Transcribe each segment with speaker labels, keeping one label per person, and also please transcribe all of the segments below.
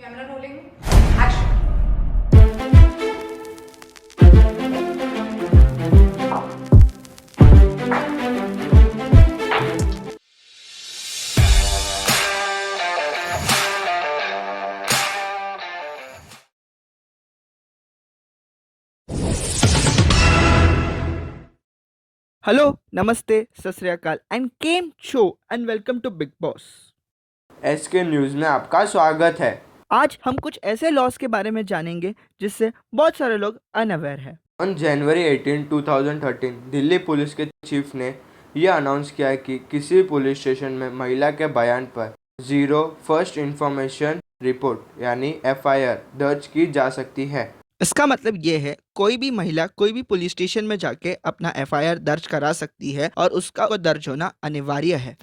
Speaker 1: Camera rolling action.
Speaker 2: Hello, नमस्ते, सत श्री अकाल एंड केम शो and welcome to Bigg Boss.
Speaker 3: SK news में आपका स्वागत है।
Speaker 2: आज हम कुछ ऐसे लॉस के बारे में जानेंगे जिससे बहुत सारे लोग अनअवेयर हैं।
Speaker 3: ऑन जनवरी 18, 2013 दिल्ली पुलिस के चीफ ने यह अनाउंस किया कि किसी भी पुलिस स्टेशन में महिला के बयान पर जीरो फर्स्ट इंफॉर्मेशन रिपोर्ट यानी एफआईआर दर्ज की जा सकती है।
Speaker 2: इसका मतलब ये है कोई भी महिला कोई भी पुलिस स्टेशन में जाके अपना एफआईआर दर्ज करा सकती है और उसका वो दर्ज होना अनिवार्य है।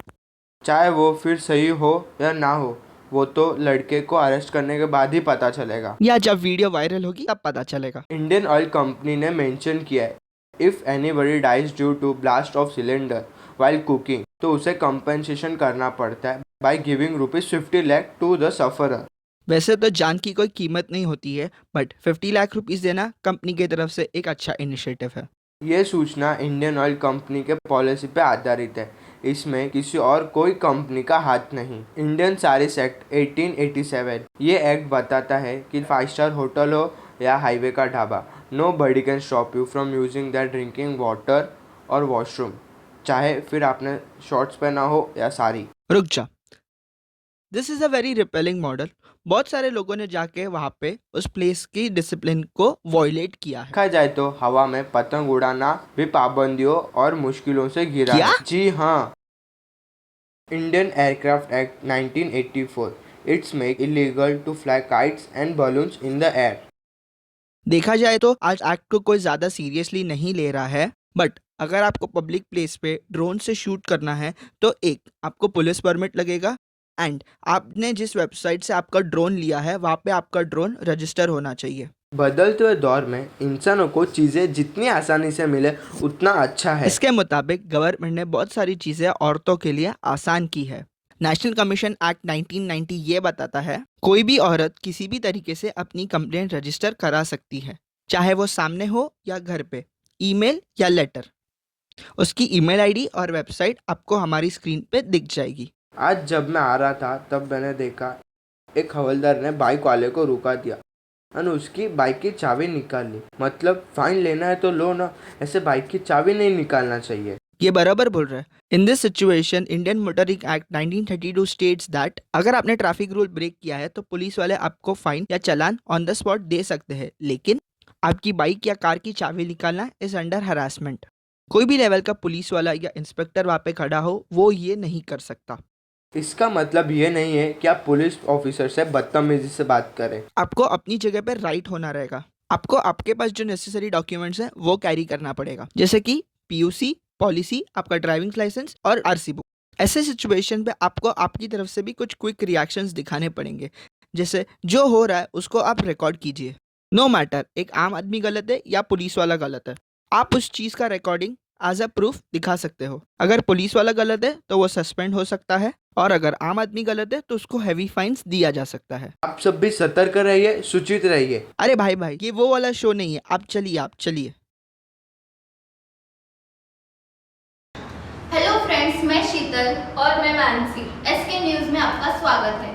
Speaker 3: चाहे वो फिर सही हो या ना हो, वो तो लड़के को अरेस्ट करने के बाद ही पता चलेगा
Speaker 2: या जब वीडियो वायरल होगी तब पता चलेगा।
Speaker 3: इंडियन ऑयल कंपनी ने मेंशन किया है, if anybody dies due to blast of cylinder while cooking तो उसे कंपेंसेशन करना पड़ता है by giving ₹50 lakh to the sufferer.
Speaker 2: वैसे तो जान की कोई कीमत नहीं होती है, बट 50 लाख रुपीस देना कंपनी की तरफ से एक अच्छा इनिशिएटिव है।
Speaker 3: ये सूचना इंडियन ऑयल कंपनी के पॉलिसी पे आधारित है। इसमें किसी और कोई कंपनी का हाथ नहीं। इंडियन सारिस एक्ट 1887 ये एक्ट बताता है कि 5 स्टार होटल हो या हाईवे का dhaba, nobody can stop you from using that drinking water और वॉशरूम, चाहे फिर आपने शॉर्ट्स पहना हो या साड़ी।
Speaker 2: रुक जा, this is a very repelling model. बहुत सारे लोगों ने जाके वहां पे उस प्लेस की डिसिप्लिन को वॉयलेट किया है।
Speaker 3: देखा जाए तो हवा में पतंग उड़ाना भी पाबंदियों और मुश्किलों से घिरा
Speaker 2: क्या?
Speaker 3: है। जी हाँ, Indian aircraft act 1984 it's make illegal to fly kites and balloons in the air.
Speaker 2: देखा जाए तो आज एक्ट को कोई ज्यादा सीरियसली नहीं ले रहा है, बट अगर आपको पब्लिक प्लेस पे ड्रोन से शूट करना है तो एक आपको पुलिस परमिट लगेगा एंड आपने जिस वेबसाइट से आपका ड्रोन लिया है वहाँ पे आपका ड्रोन रजिस्टर होना चाहिए।
Speaker 3: बदलते हुए दौर में इंसानों को चीज़ें जितनी आसानी से मिले उतना अच्छा है।
Speaker 2: इसके मुताबिक गवर्नमेंट ने बहुत सारी चीजें औरतों के लिए आसान की है। नेशनल कमीशन एक्ट 1990 ये बताता है कोई भी औरत किसी भी तरीके से अपनी कंप्लेंट रजिस्टर करा सकती है, चाहे वो सामने हो या घर पे, ईमेल या लेटर। उसकी ईमेल आईडी और वेबसाइट आपको हमारी स्क्रीन पे दिख जाएगी।
Speaker 3: आज जब मैं आ रहा था तब मैंने देखा एक हवलदार ने बाइक वाले को रुका दिया और उसकी बाइक की चाबी निकाल ली। मतलब फाइन लेना है तो लो ना, ऐसे बाइक की चाबी नहीं निकालना चाहिए।
Speaker 2: ये बराबर बोल रहा है। In this situation Indian motoring act 1932 states that अगर आपने ट्रैफिक रूल ब्रेक किया है तो पुलिस वाले आपको फाइन या चालान ऑन द स्पॉट दे सकते हैं, लेकिन आपकी बाइक या कार की चाबी निकालना इज अंडर हरासमेंट। कोई भी लेवल का पुलिस वाला या इंस्पेक्टर वहाँ पे खड़ा हो वो ये नहीं कर सकता।
Speaker 3: इसका मतलब ये नहीं है कि आप पुलिस ऑफिसर से बदतमीजी से बात करें।
Speaker 2: आपको अपनी जगह पे राइट होना रहेगा। आपको आपके पास जो नेसेसरी डॉक्यूमेंट्स हैं वो कैरी करना पड़ेगा, जैसे कि पीयूसी, पॉलिसी, आपका ड्राइविंग लाइसेंस और आरसी बुक। ऐसे सिचुएशन पे आपको आपकी तरफ से भी कुछ क्विक रिएक्शंस दिखाने पड़ेंगे, जैसे जो हो रहा है उसको आप रिकॉर्ड कीजिए। नो मैटर एक आम आदमी गलत है या पुलिस वाला गलत है, आप उस चीज का रिकॉर्डिंग एज अ प्रूफ दिखा सकते हो। अगर पुलिस वाला गलत है तो वो सस्पेंड हो सकता है और अगर आम आदमी गलत है तो उसको हैवी फाइन्स दिया जा सकता है।
Speaker 3: आप सब भी सतर्क रहिए, सूचित रहिए।
Speaker 2: अरे भाई भाई ये वो वाला शो नहीं है, आप चलिए।
Speaker 4: हेलो फ्रेंड्स, मैं शीतल
Speaker 1: और मैं मानसी।
Speaker 4: एसके न्यूज़ में आपका स्वागत है।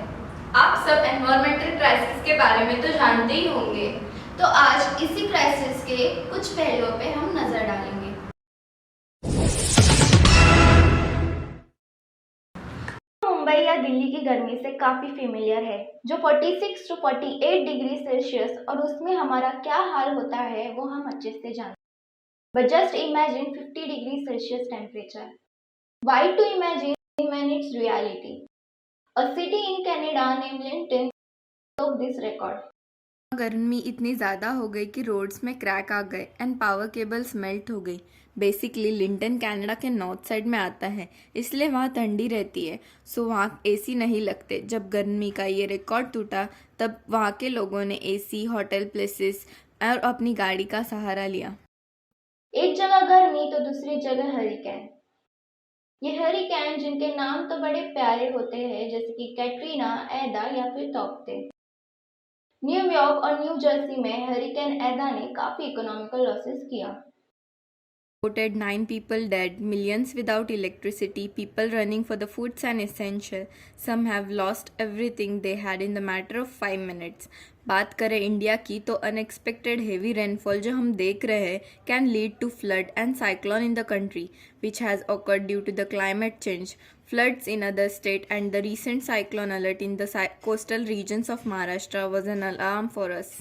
Speaker 1: आप सब एनवायरमेंटल क्राइसिस के बारे में तो जानते ही होंगे।
Speaker 4: तो आज इसी क्राइसिस के कुछ पहलुओं पे हम नजर डालेंगे। मुंबई या दिल्ली की गर्मी से काफ़ी फेमिलियर है, जो 46 to 48 डिग्री सेल्सियस, और उसमें हमारा क्या हाल होता है वो हम अच्छे से जानते हैं। But just imagine 50 degree Celsius temperature. Why to imagine when it's reality? A city in Canada named Linton broke this record.
Speaker 5: गर्मी इतनी ज़्यादा हो गई कि रोड्स में क्रैक आ गए एंड पावर केबल्स मेल्ट हो गई। बेसिकली लिंटन कनाडा के नॉर्थ साइड में आता है, इसलिए वहाँ ठंडी रहती है, सो वहाँ एसी नहीं लगते। जब गर्मी का ये रिकॉर्ड टूटा तब वहाँ के लोगों ने एसी, होटल, प्लेसेस और अपनी गाड़ी का सहारा लिया।
Speaker 4: एक जगह गर्मी तो दूसरी जगह हरिकेन। ये हरिकेन जिनके नाम तो बड़े प्यारे होते हैं, जैसे कि कैटरीना, ऐदा या फिर तौकते। न्यूयॉर्क और न्यू जर्सी में हरिकेन एडा ने काफ़ी इकोनॉमिकल लॉसेस किया।
Speaker 5: Reported 9 people dead, millions without electricity, people running for the foods and essential. Some have lost everything they had in the matter of 5 minutes. बात करें India की तो अनएक्सपेक्टेड हेवी रेनफॉल जो हम देख रहे हैं can lead to flood and cyclone in the country which has occurred due to the climate change. Floods in other state and the recent cyclone alert in the coastal regions of Maharashtra was an alarm for us.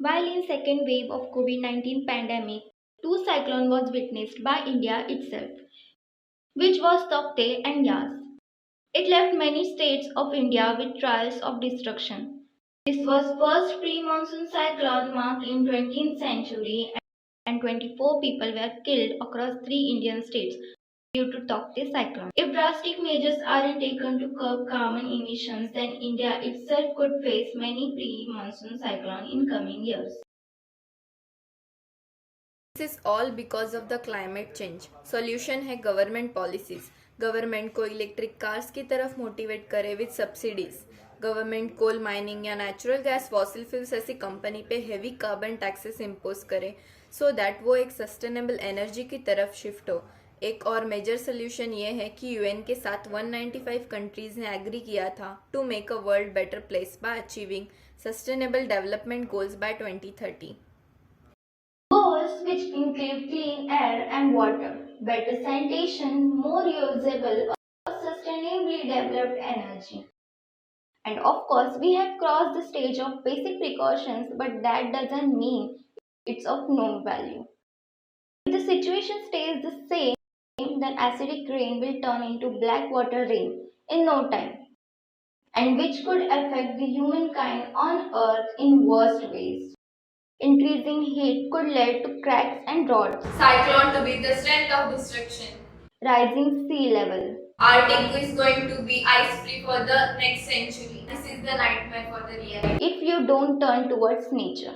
Speaker 4: While in second wave of COVID-19 pandemic, two cyclone was witnessed by India itself, which was Taukte and Yas. It left many states of India with trials of destruction. This was first pre-monsoon cyclone marked in 20th century and 24 people were killed across 3 Indian states due to Taukte cyclone. If drastic measures aren't taken to curb carbon emissions, then India itself could face many pre-monsoon cyclone in coming years.
Speaker 5: This is all because of the climate change. Solution है government policies. Government को electric cars की तरफ motivate करे with subsidies. Government coal mining या natural gas fossil fuels ऐसी company पे heavy carbon taxes impose करे so that वो एक सस्टेनेबल एनर्जी की तरफ शिफ्ट हो. एक और मेजर सोल्यूशन ये है कि यूएन के साथ 195 कंट्रीज ने एग्री किया था to make a world better place by achieving sustainable development goals by 2030.
Speaker 4: Goals which include clean air and water, better sanitation, more usable or sustainably developed energy. And of course, we have crossed the stage of basic precautions, but that doesn't mean it's of no value. If the situation stays the same, then acidic rain will turn into black water rain in no time, and which could affect the humankind on earth in worst ways. Increasing heat could lead to cracks and droughts,
Speaker 1: Cyclone to be the strength of destruction.
Speaker 4: rising sea level.
Speaker 1: Arctic is going to be ice-free for the next century. This is the nightmare for the real.
Speaker 4: If you don't turn towards nature.